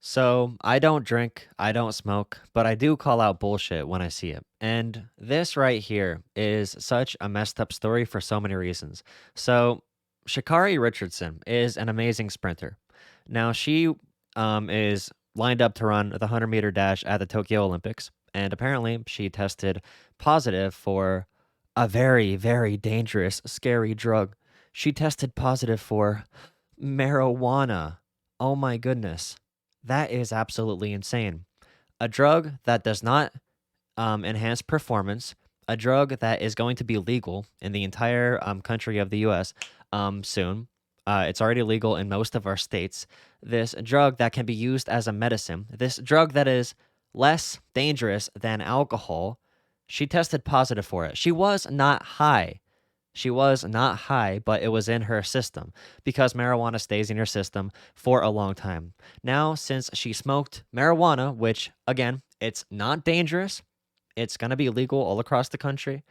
So, I don't drink, I don't smoke, but I do call out bullshit when I see it. And this right here is such a messed up story for so many reasons. So, Sha'Carri Richardson is an amazing sprinter. Now, she is lined up to run the 100-meter dash at the Tokyo Olympics, and apparently she tested positive for a very, very dangerous, scary drug. She tested positive for marijuana. Oh my goodness. That is absolutely insane. A drug that does not enhance performance, a drug that is going to be legal in the entire country of the US soon. It's already legal in most of our states. This drug that can be used as a medicine, this drug that is less dangerous than alcohol, she tested positive for it. She was not high. She was not high, but it was in her system because marijuana stays in your system for a long time. Now, since she smoked marijuana, which again, it's not dangerous, it's going to be legal all across the country.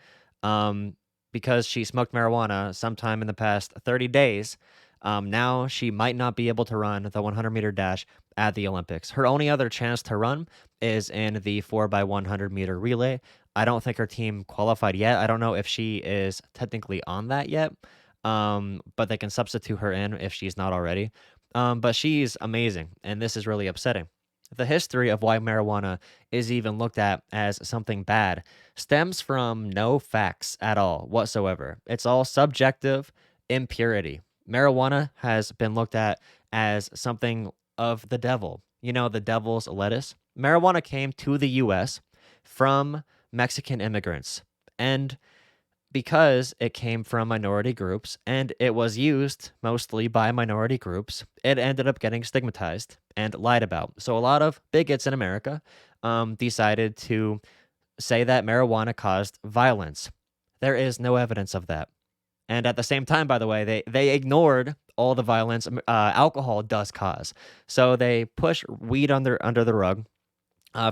Um, because she smoked marijuana sometime in the past 30 days. Now she might not be able to run the 100-meter dash at the Olympics. Her only other chance to run is in the 4x100-meter relay. I don't think her team qualified yet. I don't know if she is technically on that yet, but they can substitute her in if she's not already. But she's amazing, and this is really upsetting. The history of why marijuana is even looked at as something bad stems from no facts at all whatsoever. It's all subjective impurity. Marijuana has been looked at as something of the devil. You know, the devil's lettuce. Marijuana came to the US from Mexican immigrants. And because it came from minority groups and it was used mostly by minority groups, it ended up getting stigmatized and lied about. So a lot of bigots in America decided to say that marijuana caused violence. There is no evidence of that. And at the same time, by the way, they ignored all the violence alcohol does cause. So they push weed under the rug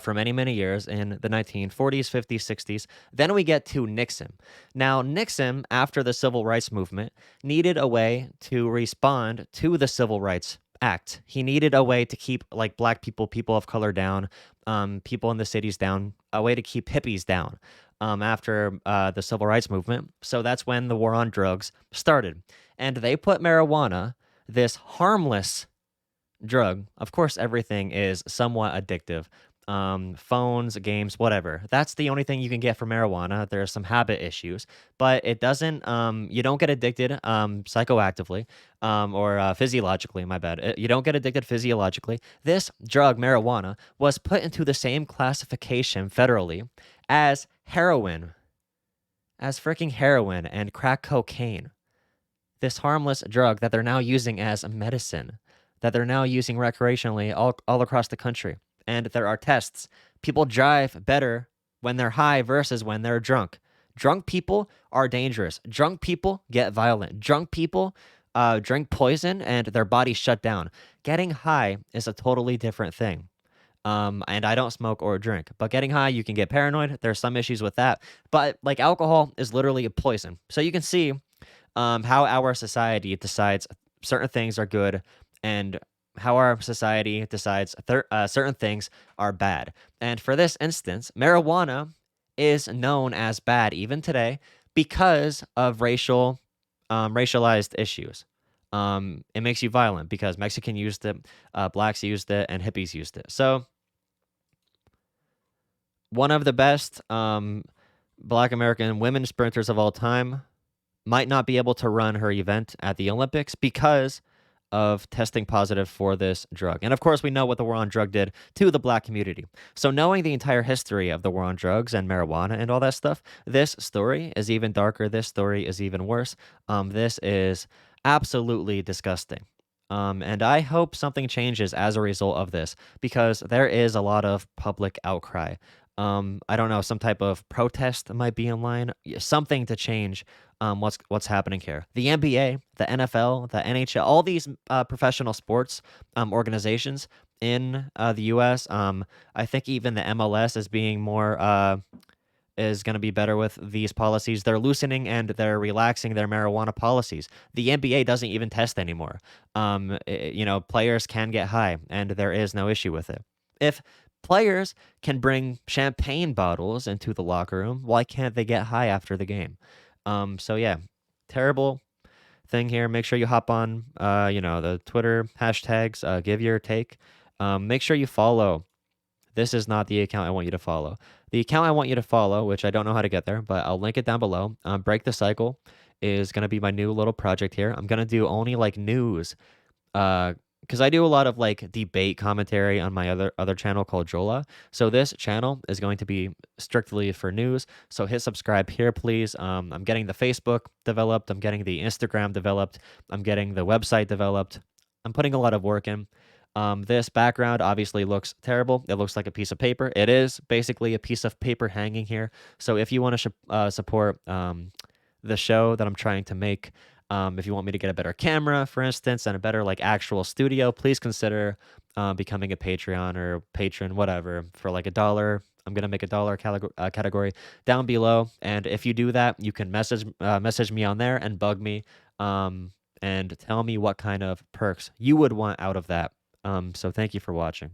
for many, many years in the 1940s, 50s, 60s. Then we get to Nixon. Now, Nixon, after the Civil Rights Movement, needed a way to respond to the Civil Rights Act. He needed a way to keep like black people, people of color down, people in the cities down, a way to keep hippies down after the Civil Rights Movement. So that's when the war on drugs started. And they put marijuana, this harmless drug. Of course, everything is somewhat addictive. Phones, games, whatever. That's the only thing you can get from marijuana. There are some habit issues, but it doesn't. You don't get addicted psychoactively or physiologically. My bad. You don't get addicted physiologically. This drug, marijuana, was put into the same classification federally as heroin, as freaking heroin and crack cocaine. This harmless drug that they're now using as a medicine, that they're now using recreationally all across the country. And there are tests. People drive better when they're high versus when they're drunk. Drunk people are dangerous. Drunk people get violent. Drunk people drink poison and their bodies shut down. Getting high is a totally different thing. And I don't smoke or drink, but getting high, you can get paranoid. There's some issues with that. But like alcohol is literally a poison. So you can see how our society decides certain things are good and how our society decides certain things are bad. And for this instance, marijuana is known as bad even today because of racialized issues. It makes you violent because Mexican used it, blacks used it, and hippies used it. So one of the best Black American women sprinters of all time might not be able to run her event at the Olympics because of testing positive for this drug. And of course, we know what the war on drug did to the black community. So knowing the entire history of the war on drugs and marijuana and all that stuff, this story is even darker. This story is even worse. This is absolutely disgusting. And I hope something changes as a result of this because there is a lot of public outcry. I don't know, some type of protest might be in line, something to change what's happening here. The NBA, the NFL, the NHL, all these professional sports organizations in the U.S. I think even the MLS is being more is going to be better with these policies. They're loosening and they're relaxing their marijuana policies. The NBA doesn't even test anymore. Players can get high, and there is no issue with it. If players can bring champagne bottles into the locker room, why can't they get high after the game? So yeah, terrible thing here. Make sure you hop on, the Twitter hashtags. Give your take. Make sure you follow. This is not the account I want you to follow. The account I want you to follow, which I don't know how to get there, but I'll link it down below. Break the Cycle is gonna be my new little project here. I'm gonna do only like news, because I do a lot of like debate commentary on my other channel called Jolah. So this channel is going to be strictly for news. So hit subscribe here, please. I'm getting the Facebook developed. I'm getting the Instagram developed. I'm getting the website developed. I'm putting a lot of work in. This background obviously looks terrible. It looks like a piece of paper. It is basically a piece of paper hanging here. So if you want to support the show that I'm trying to make, if you want me to get a better camera, for instance, and a better like actual studio, please consider becoming a Patreon or patron, whatever, for like $1. I'm gonna make $1 category down below, and if you do that, you can message me on there and bug me, and tell me what kind of perks you would want out of that. So thank you for watching.